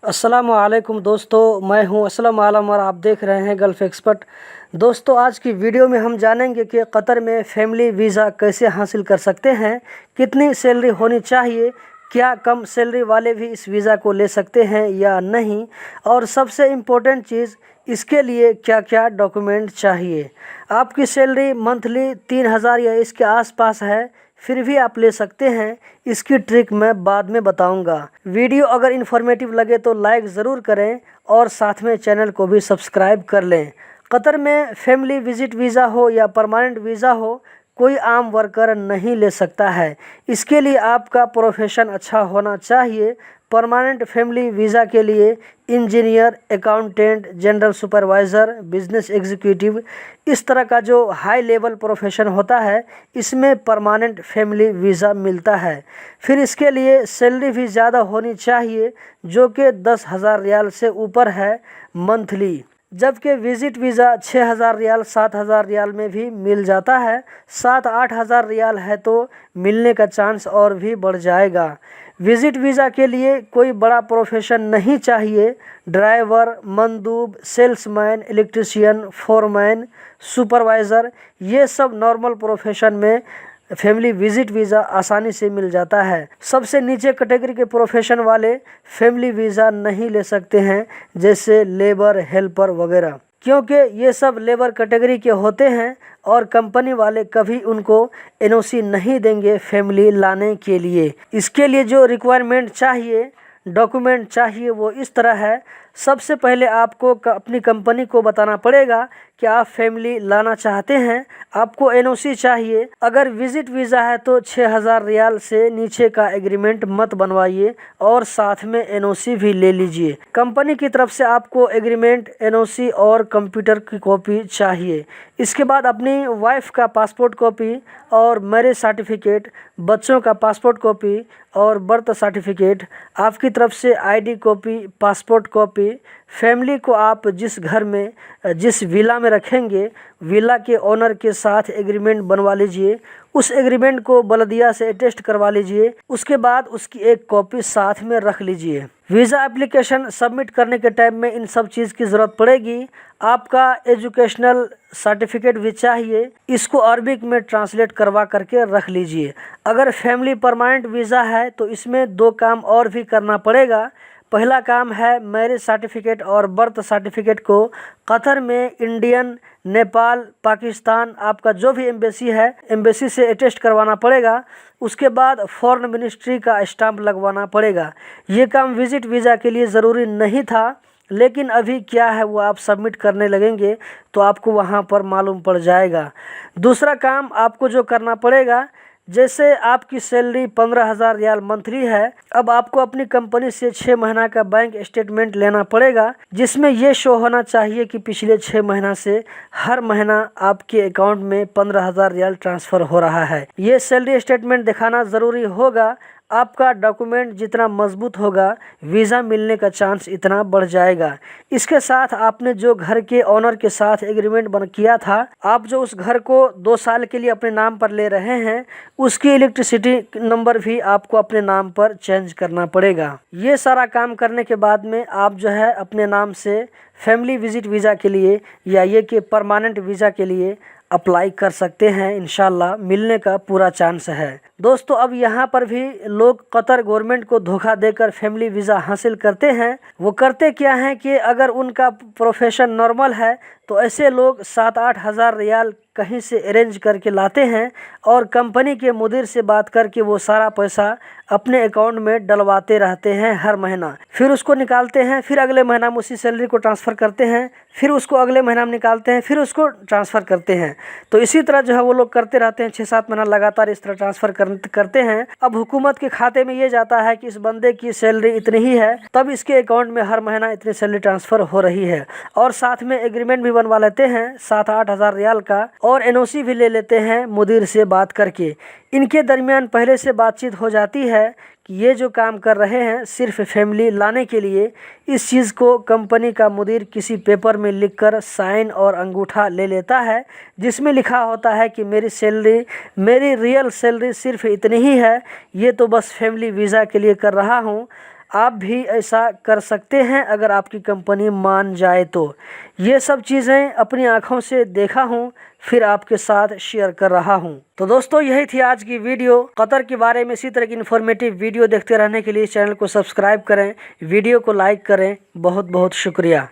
अस्सलाम वालेकुम दोस्तों, मैं हूं असलम आलम और आप देख रहे हैं गल्फ़ एक्सपर्ट। दोस्तों, आज की वीडियो में हम जानेंगे कि कतर में फैमिली वीज़ा कैसे हासिल कर सकते हैं, कितनी सैलरी होनी चाहिए, क्या कम सैलरी वाले भी इस वीज़ा को ले सकते हैं या नहीं, और सबसे इम्पोर्टेंट चीज़ इसके लिए क्या क्या डॉक्यूमेंट चाहिए। आपकी सैलरी मंथली 3,000 या इसके आसपास है, फिर भी आप ले सकते हैं। इसकी ट्रिक मैं बाद में बताऊंगा। वीडियो अगर इन्फॉर्मेटिव लगे तो लाइक ज़रूर करें और साथ में चैनल को भी सब्सक्राइब कर लें। कतर में फैमिली विजिट वीज़ा हो या परमानेंट वीज़ा हो, कोई आम वर्कर नहीं ले सकता है। इसके लिए आपका प्रोफेशन अच्छा होना चाहिए। परमानेंट फैमिली वीज़ा के लिए engineer, accountant, general supervisor, business executive, इस तरह का जो हाई लेवल प्रोफेशन होता है, इसमें परमानेंट फैमिली वीज़ा मिलता है। फिर इसके लिए सैलरी भी ज़्यादा होनी चाहिए, जो कि 10,000 रियाल से ऊपर है मंथली, जबकि विज़िट वीज़ा 6,000 रियाल 7,000 रियाल में भी मिल जाता है। 7-8 हज़ार रियाल है तो मिलने का चांस और भी बढ़ जाएगा। विज़िट वीज़ा के लिए कोई बड़ा प्रोफेशन नहीं चाहिए। ड्राइवर, मंदूब, सेल्समैन, इलेक्ट्रिशियन, फोरमैन, सुपरवाइज़र, ये सब नॉर्मल प्रोफेशन में फैमिली विजिट वीज़ा आसानी से मिल जाता है। सबसे नीचे कैटेगरी के प्रोफेशन वाले फैमिली वीज़ा नहीं ले सकते हैं, जैसे लेबर, हेल्पर वगैरह, क्योंकि ये सब लेबर कैटेगरी के होते हैं और कंपनी वाले कभी उनको एनओसी नहीं देंगे फैमिली लाने के लिए। इसके लिए जो रिक्वायरमेंट चाहिए, डॉक्यूमेंट चाहिए, वो इस तरह है। सबसे पहले आपको अपनी कंपनी को बताना पड़ेगा कि आप फैमिली लाना चाहते हैं। आपको एनओसी चाहिए। अगर विजिट वीज़ा है तो 6,000 रियाल से नीचे का एग्रीमेंट मत बनवाइए और साथ में एनओसी भी ले लीजिए। कंपनी की तरफ से आपको एग्रीमेंट, एनओसी और कंप्यूटर की कॉपी चाहिए। इसके बाद अपनी वाइफ का पासपोर्ट कॉपी और मैरिज सर्टिफिकेट, बच्चों का पासपोर्ट कॉपी और बर्थ सर्टिफिकेट, आपकी तरफ से ID copy, passport copy. Family को आप जिस घर में, जिस विला में रखेंगे, विला के ओनर के साथ एग्रीमेंट बनवा लीजिए। उस एग्रीमेंट को बलदिया से अटेस्ट करवा लीजिए। उसके बाद उसकी एक कॉपी साथ में रख लीजिए। वीज़ा एप्लीकेशन सबमिट करने के टाइम में इन सब चीज़ की ज़रूरत पड़ेगी। आपका एजुकेशनल सर्टिफिकेट भी चाहिए। इसको अरबिक में ट्रांसलेट करवा करके रख लीजिए। अगर फैमिली परमानेंट वीज़ा है तो इसमें 2 काम और भी करना पड़ेगा। पहला काम है मैरिज सर्टिफिकेट और बर्थ सर्टिफिकेट को कतर में इंडियन, नेपाल, पाकिस्तान, आपका जो भी एम्बेसी है, एम्बेसी से अटेस्ट करवाना पड़ेगा। उसके बाद फॉरेन मिनिस्ट्री का स्टाम्प लगवाना पड़ेगा। ये काम विजिट वीज़ा के लिए ज़रूरी नहीं था, लेकिन अभी क्या है वो आप सबमिट करने लगेंगे तो आपको वहाँ पर मालूम पड़ जाएगा। दूसरा काम आपको जो करना पड़ेगा, जैसे आपकी सैलरी 15,000 रियाल मंथली है, अब आपको अपनी कंपनी से 6 महीना का बैंक स्टेटमेंट लेना पड़ेगा, जिसमें ये शो होना चाहिए कि पिछले 6 महीना से हर महीना आपके अकाउंट में 15,000 रियाल ट्रांसफ़र हो रहा है। ये सैलरी स्टेटमेंट दिखाना ज़रूरी होगा। आपका डॉक्यूमेंट जितना मजबूत होगा, वीज़ा मिलने का चांस इतना बढ़ जाएगा। इसके साथ आपने जो घर के ओनर के साथ एग्रीमेंट बन किया था, आप जो उस घर को 2 साल के लिए अपने नाम पर ले रहे हैं, उसकी इलेक्ट्रिसिटी नंबर भी आपको अपने नाम पर चेंज करना पड़ेगा। ये सारा काम करने के बाद में आप जो है अपने नाम से फैमिली विजिट वीज़ा के लिए या ये कि परमानेंट वीज़ा के लिए अप्लाई कर सकते हैं। इंशाल्लाह मिलने का पूरा चांस है। दोस्तों, अब यहाँ पर भी लोग कतर गवर्नमेंट को धोखा देकर फैमिली वीज़ा हासिल करते हैं। वो करते क्या हैं कि अगर उनका प्रोफेशन नॉर्मल है तो ऐसे लोग 7-8 हज़ार रियाल कहीं से अरेंज करके लाते हैं और कंपनी के मुदीर से बात करके वो सारा पैसा अपने अकाउंट में डलवाते रहते हैं हर महीना। फिर उसको निकालते हैं, फिर अगले महीना में उसी सैलरी को ट्रांसफ़र करते हैं, फिर उसको अगले महीना में निकालते हैं, फिर उसको ट्रांसफ़र करते हैं। तो इसी तरह जो है वो लोग करते रहते हैं। 6-7 महीना लगातार इस तरह ट्रांसफ़र करते हैं। अब हुकूमत के खाते में ये जाता है कि इस बंदे की सैलरी इतनी ही है, तब इसके अकाउंट में हर महीना इतनी सैलरी ट्रांसफ़र हो रही है। और साथ में एग्रीमेंट भी बनवा लेते हैं 7-8 हज़ार रियाल का, और एनओसी भी ले लेते हैं मुदीर से बात करके। इनके दरमियान पहले से बातचीत हो जाती है कि ये जो काम कर रहे हैं सिर्फ फैमिली लाने के लिए। इस चीज़ को कंपनी का मुदीर किसी पेपर में लिखकर साइन और अंगूठा ले लेता है, जिसमें लिखा होता है कि मेरी रियल सैलरी सिर्फ इतनी ही है, ये तो बस फैमिली वीज़ा के लिए कर रहा हूँ। आप भी ऐसा कर सकते हैं अगर आपकी कंपनी मान जाए तो। ये सब चीज़ें अपनी आंखों से देखा हूँ, फिर आपके साथ शेयर कर रहा हूँ। तो दोस्तों यही थी आज की वीडियो। कतर के बारे में इसी तरह की इन्फॉर्मेटिव वीडियो देखते रहने के लिए चैनल को सब्सक्राइब करें, वीडियो को लाइक करें। बहुत बहुत शुक्रिया।